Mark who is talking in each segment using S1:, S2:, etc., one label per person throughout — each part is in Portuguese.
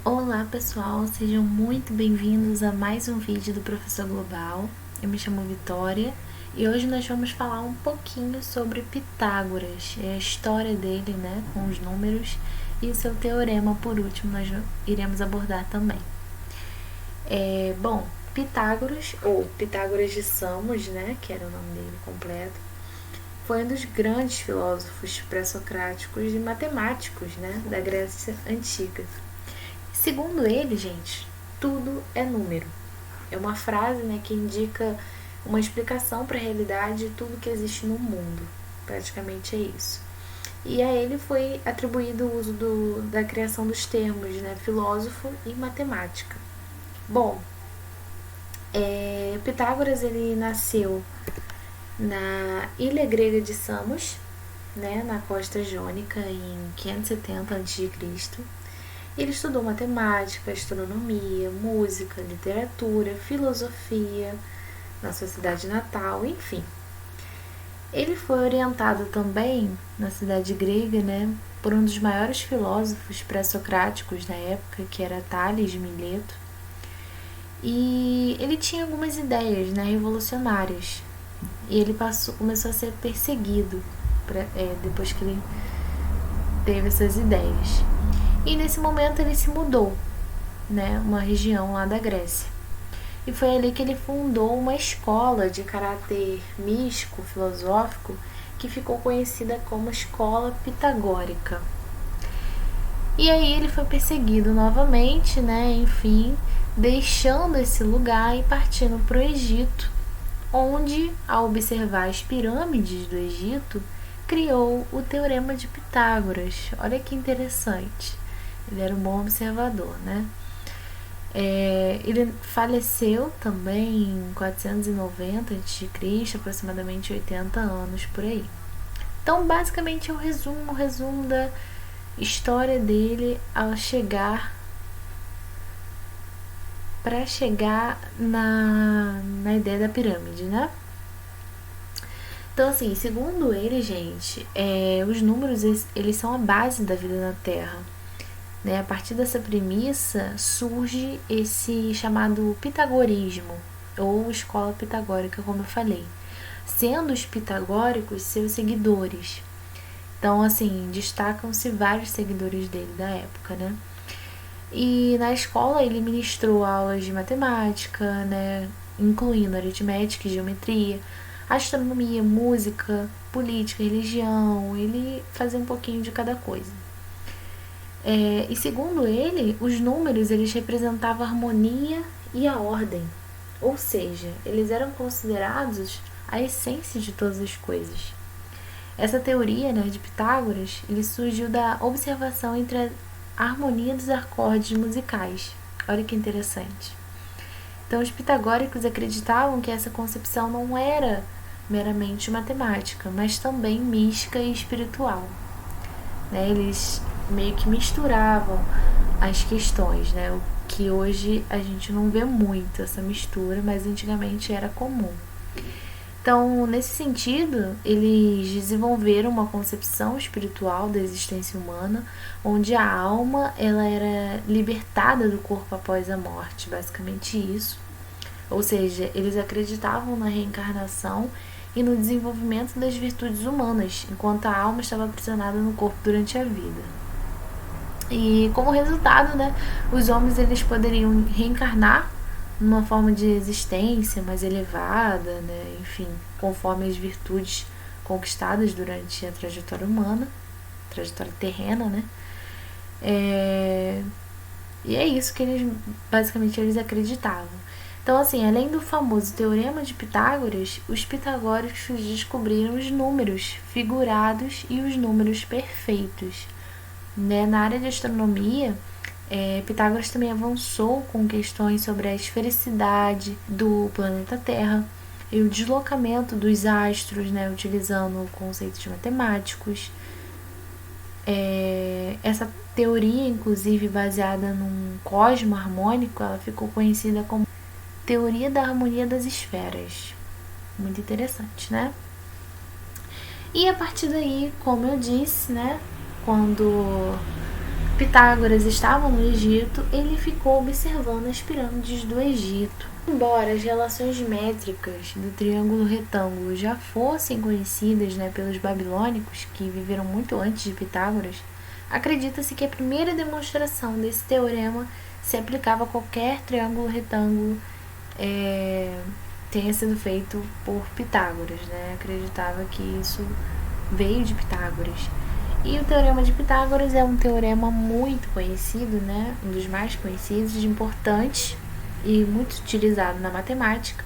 S1: Olá pessoal, sejam muito bem-vindos a mais um vídeo do Professor Global. Eu me chamo Vitória e hoje nós vamos falar um pouquinho sobre Pitágoras, a história dele, né, com os números e o seu teorema, por último, nós iremos abordar também. Bom, Pitágoras, ou Pitágoras de Samos, né, que era o nome dele completo, foi um dos grandes filósofos pré-socráticos e matemáticos, né, da Grécia Antiga. Segundo ele, gente, tudo é número. É uma frase, né, que indica uma explicação para a realidade de tudo que existe no mundo. Praticamente é isso. E a ele foi atribuído o uso da criação dos termos, né, filósofo e matemática. Bom, Pitágoras ele nasceu na ilha grega de Samos, né, na costa jônica, em 570 a.C. Ele estudou matemática, astronomia, música, literatura, filosofia na sua cidade natal, enfim. Ele foi orientado também na cidade grega, né, por um dos maiores filósofos pré-socráticos da época, que era Tales de Mileto. E ele tinha algumas ideias, né, revolucionárias. E ele começou a ser perseguido depois que ele teve essas ideias. E nesse momento ele se mudou, né, uma região lá da Grécia. E foi ali que ele fundou uma escola de caráter místico, filosófico, que ficou conhecida como Escola Pitagórica. E aí ele foi perseguido novamente, né, enfim, deixando esse lugar e partindo para o Egito, onde, ao observar as pirâmides do Egito, criou o Teorema de Pitágoras. Olha que interessante. Ele era um bom observador, né? Ele faleceu também em 490 a.C., aproximadamente 80 anos por aí. Então, basicamente, é um resumo da história dele ao chegar para chegar na ideia da pirâmide, né? Então, assim, segundo ele, gente, os números eles são a base da vida na Terra. Né? A partir dessa premissa surge esse chamado pitagorismo, ou escola pitagórica, como eu falei, sendo os pitagóricos seus seguidores. Então, assim, destacam-se vários seguidores dele da época, né? E na escola ele ministrou aulas de matemática, né, incluindo aritmética e geometria, astronomia, música, política, religião. Ele fazia um pouquinho de cada coisa. E segundo ele, os números eles representavam a harmonia e a ordem, ou seja, eles eram considerados a essência de todas as coisas. Essa teoria, né, de Pitágoras ele surgiu da observação entre a harmonia dos acordes musicais. Olha que interessante. Então, os pitagóricos acreditavam que essa concepção não era meramente matemática, mas também mística e espiritual. Né? Eles meio que misturavam as questões, né? O que hoje a gente não vê muito essa mistura, mas antigamente era comum. Então, nesse sentido, eles desenvolveram uma concepção espiritual da existência humana, onde a alma ela era libertada do corpo após a morte, basicamente isso. Ou seja, eles acreditavam na reencarnação e no desenvolvimento das virtudes humanas, enquanto a alma estava aprisionada no corpo durante a vida. E como resultado, né, os homens eles poderiam reencarnar numa forma de existência mais elevada, né, enfim, conforme as virtudes conquistadas durante a trajetória humana, trajetória terrena, né? E é isso que eles basicamente eles acreditavam. Então, assim, além do famoso Teorema de Pitágoras, os pitagóricos descobriram os números figurados e os números perfeitos. Né? Na área de astronomia, Pitágoras também avançou com questões sobre a esfericidade do planeta Terra e o deslocamento dos astros, né? Utilizando conceitos matemáticos. Essa teoria, inclusive baseada num cosmo harmônico, ela ficou conhecida como Teoria da Harmonia das Esferas. Muito interessante, né? E a partir daí, como eu disse, né, quando Pitágoras estava no Egito, ele ficou observando as pirâmides do Egito. Embora as relações métricas do triângulo retângulo já fossem conhecidas, pelos babilônicos, que viveram muito antes de Pitágoras, acredita-se que a primeira demonstração desse teorema se aplicava a qualquer triângulo retângulo tenha sido feito por Pitágoras. Acreditava que isso veio de Pitágoras. E o Teorema de Pitágoras é um teorema muito conhecido, um dos mais conhecidos, importante e muito utilizado na matemática.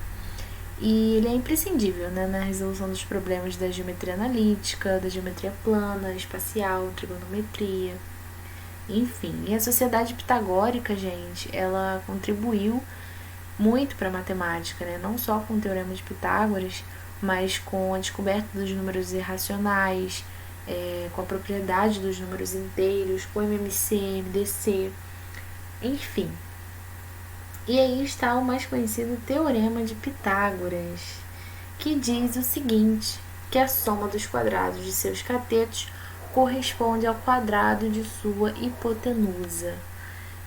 S1: E ele é imprescindível na resolução dos problemas da geometria analítica, da geometria plana, espacial, trigonometria, enfim. E a sociedade pitagórica, gente, ela contribuiu muito para a matemática, não só com o Teorema de Pitágoras, mas com a descoberta dos números irracionais, com a propriedade dos números inteiros, com MMC, MDC, enfim. E aí está o mais conhecido Teorema de Pitágoras, que diz o seguinte, que a soma dos quadrados de seus catetos corresponde ao quadrado de sua hipotenusa.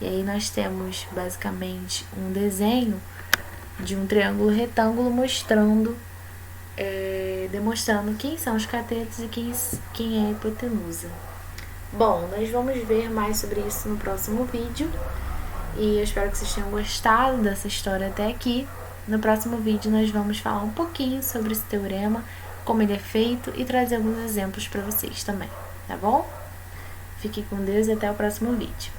S1: E aí nós temos basicamente um desenho de um triângulo retângulo demonstrando quem são os catetos e quem é a hipotenusa. Bom, nós vamos ver mais sobre isso no próximo vídeo. E eu espero que vocês tenham gostado dessa história até aqui. No próximo vídeo nós vamos falar um pouquinho sobre esse teorema, como ele é feito e trazer alguns exemplos para vocês também, tá bom? Fiquem com Deus e até o próximo vídeo.